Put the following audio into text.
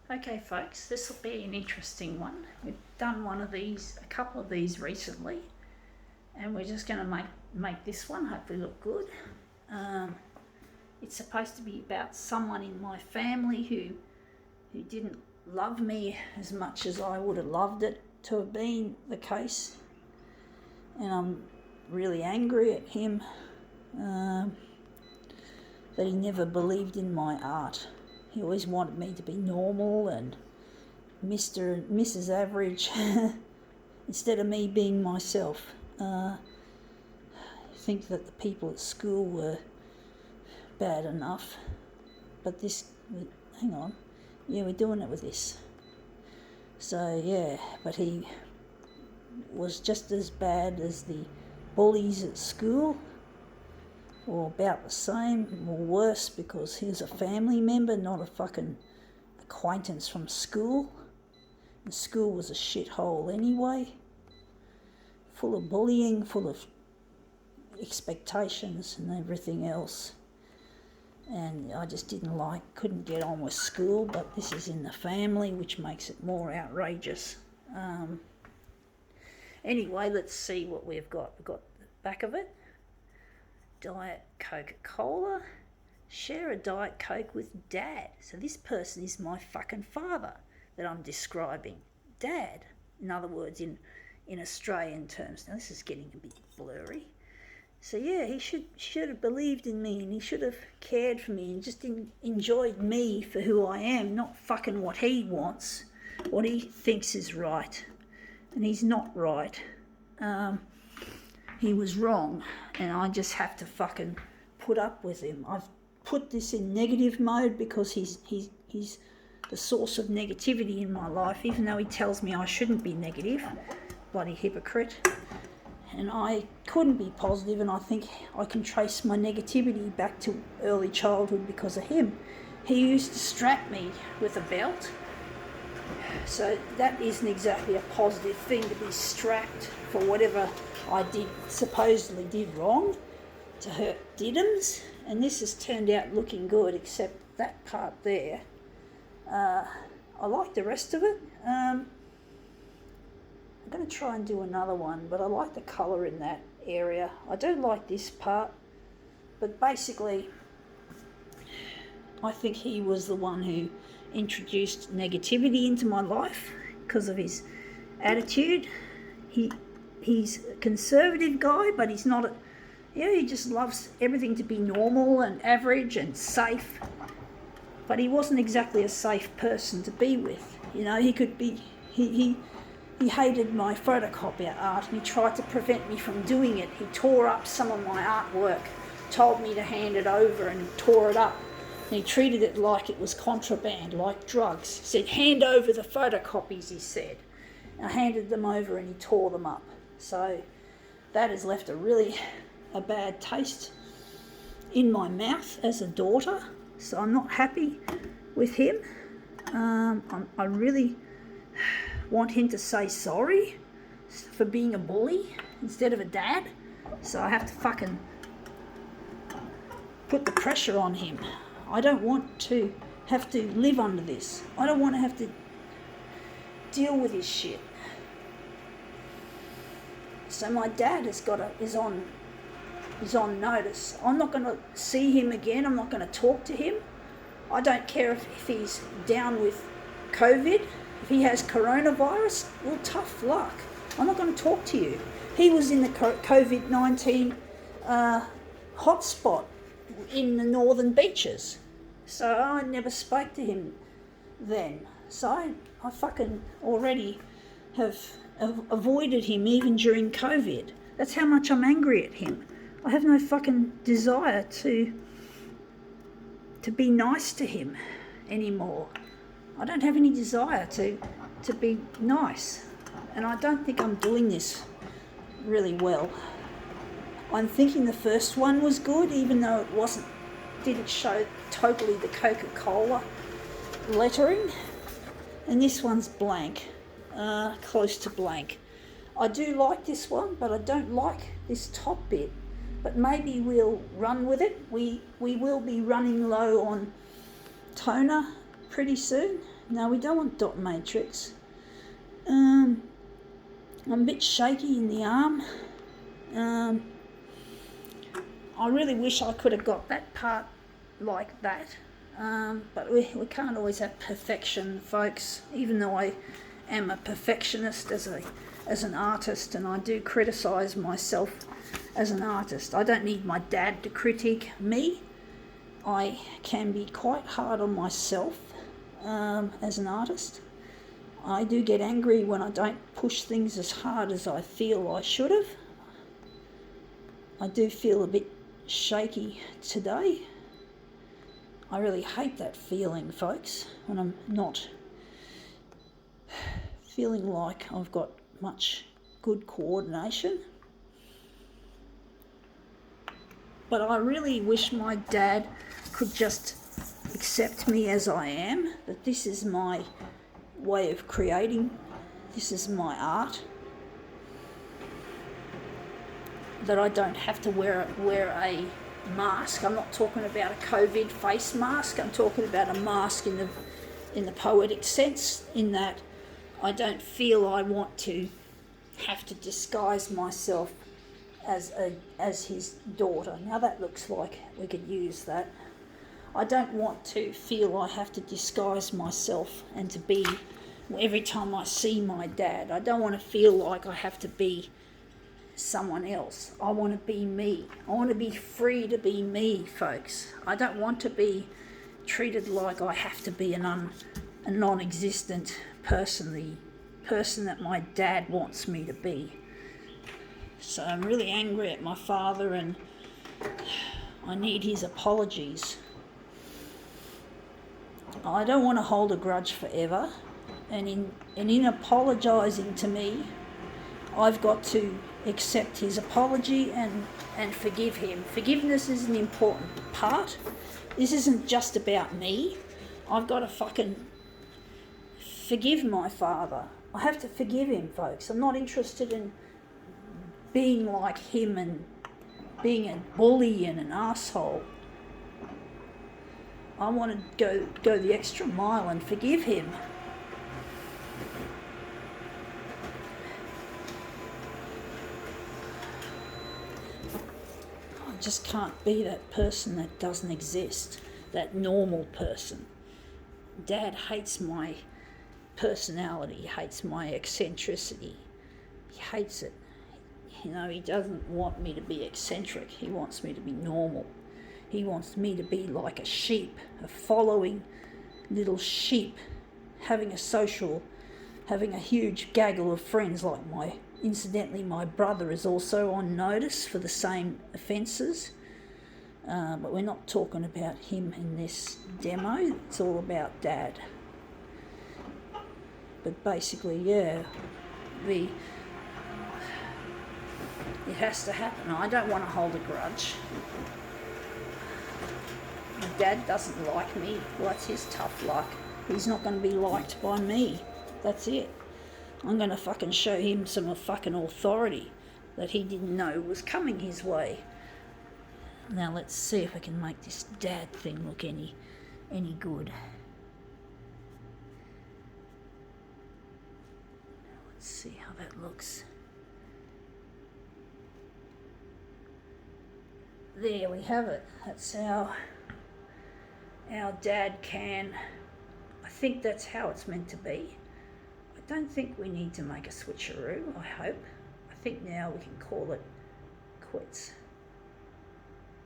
Okay, folks, this will be an interesting one. We've done a couple of these recently, and we're just going to make this one hopefully look good. It's supposed to be about someone in my family who didn't love me as much as I would have loved it to have been the case, and I'm really angry at him that he never believed in my art. He always wanted me to be normal and Mr. and Mrs. Average instead of me being myself. I think that the people at school were bad enough, but hang on, yeah, we're doing it with this. So yeah, but he was just as bad as the bullies at school, or about the same, or worse, because he was a family member, not a fucking acquaintance from school. And school was a shithole anyway, full of bullying, full of expectations and everything else. And I just couldn't get on with school, but this is in the family, which makes it more outrageous. Anyway, let's see what we've got. We've got the back of it. Diet Coca-Cola. Share a Diet Coke with Dad. So this person is my fucking father that I'm describing. Dad, in other words, in Australian terms. Now this is getting a bit blurry. So yeah, he should have believed in me, and he should have cared for me and just enjoyed me for who I am, not fucking what he wants, what he thinks is right. And he's not right. He was wrong, and I just have to fucking put up with him. I've put this in negative mode because he's the source of negativity in my life, even though he tells me I shouldn't be negative. Bloody hypocrite. And I couldn't be positive, and I think I can trace my negativity back to early childhood because of him. He used to strap me with a belt, so that isn't exactly a positive thing, to be strapped for whatever I supposedly did wrong, to hurt diddums. And this has turned out looking good, except that part there. I like the rest of it. I'm going to try and do another one, but I like the colour in that area. I don't like this part, but basically I think he was the one who introduced negativity into my life because of his attitude. He's a conservative guy, but he's not he just loves everything to be normal and average and safe. But he wasn't exactly a safe person to be with. You know, he could be, he hated my photocopier art, and he tried to prevent me from doing it. He tore up some of my artwork, told me to hand it over, and he tore it up. And he treated it like it was contraband, like drugs. He said, hand over the photocopies, he said. I handed them over and he tore them up. So that has left a bad taste in my mouth as a daughter. So I'm not happy with him. I really want him to say sorry for being a bully instead of a dad. So I have to fucking put the pressure on him. I don't want to have to live under this. I don't want to have to deal with his shit. So my dad is on notice. I'm not going to see him again. I'm not going to talk to him. I don't care if he's down with COVID. If he has coronavirus, well, tough luck. I'm not going to talk to you. He was in the COVID-19 hotspot in the northern beaches. So I never spoke to him then. So I fucking already have avoided him even during COVID. That's how much I'm angry at him. I have no fucking desire to be nice to him anymore. I don't have any desire to be nice. And I don't think I'm doing this really well. I'm thinking the first one was good, even though it didn't show totally the Coca-Cola lettering. And this one's blank, close to blank. I do like this one, but I don't like this top bit. But maybe we'll run with it. We will be running low on toner pretty soon, No, we don't want dot matrix. I'm a bit shaky in the arm. I really wish I could have got that part like that. But we can't always have perfection, folks, even though I am a perfectionist as an artist, and I do criticise myself as an artist. I don't need my dad to critique me. I can be quite hard on myself as an artist. I do get angry when I don't push things as hard as I feel I should have. I do feel a bit shaky today. I really hate that feeling, folks, when I'm not feeling like I've got much good coordination. But I really wish my dad could just accept me as I am, that this is my way of creating, this is my art, that I don't have to wear a mask. I'm not talking about a COVID face mask. I'm talking about a mask in the poetic sense, in that I don't feel I want to have to disguise myself as his daughter. Now that looks like we could use that. I don't want to feel I have to disguise myself and to be, every time I see my dad, I don't want to feel like I have to be someone else. I want to be me. I want to be free to be me, folks. I don't want to be treated like I have to be a non-existent person, the person that my dad wants me to be. So I'm really angry at my father, and I need his apologies. I don't want to hold a grudge forever, and in apologising to me, I've got to accept his apology and forgive him. Forgiveness is an important part. This isn't just about me. I've got to fucking forgive my father. I have to forgive him, folks. I'm not interested in being like him and being a bully and an asshole. I want to go the extra mile and forgive him. I just can't be that person that doesn't exist, that normal person. Dad hates my personality, he hates my eccentricity, he hates it. You know, he doesn't want me to be eccentric, he wants me to be normal. He wants me to be like a sheep, a following little sheep, having a huge gaggle of friends like incidentally, my brother is also on notice for the same offences. But we're not talking about him in this demo, it's all about Dad. But basically, yeah, it has to happen. I don't want to hold a grudge. My dad doesn't like me. Well, that's his tough luck. He's not going to be liked by me. That's it. I'm going to fucking show him some fucking authority that he didn't know was coming his way. Now let's see if I can make this dad thing look any good. Let's see how that looks. There we have it. That's our dad can. I think that's how it's meant to be. I don't think we need to make a switcheroo, I hope. I think now we can call it quits.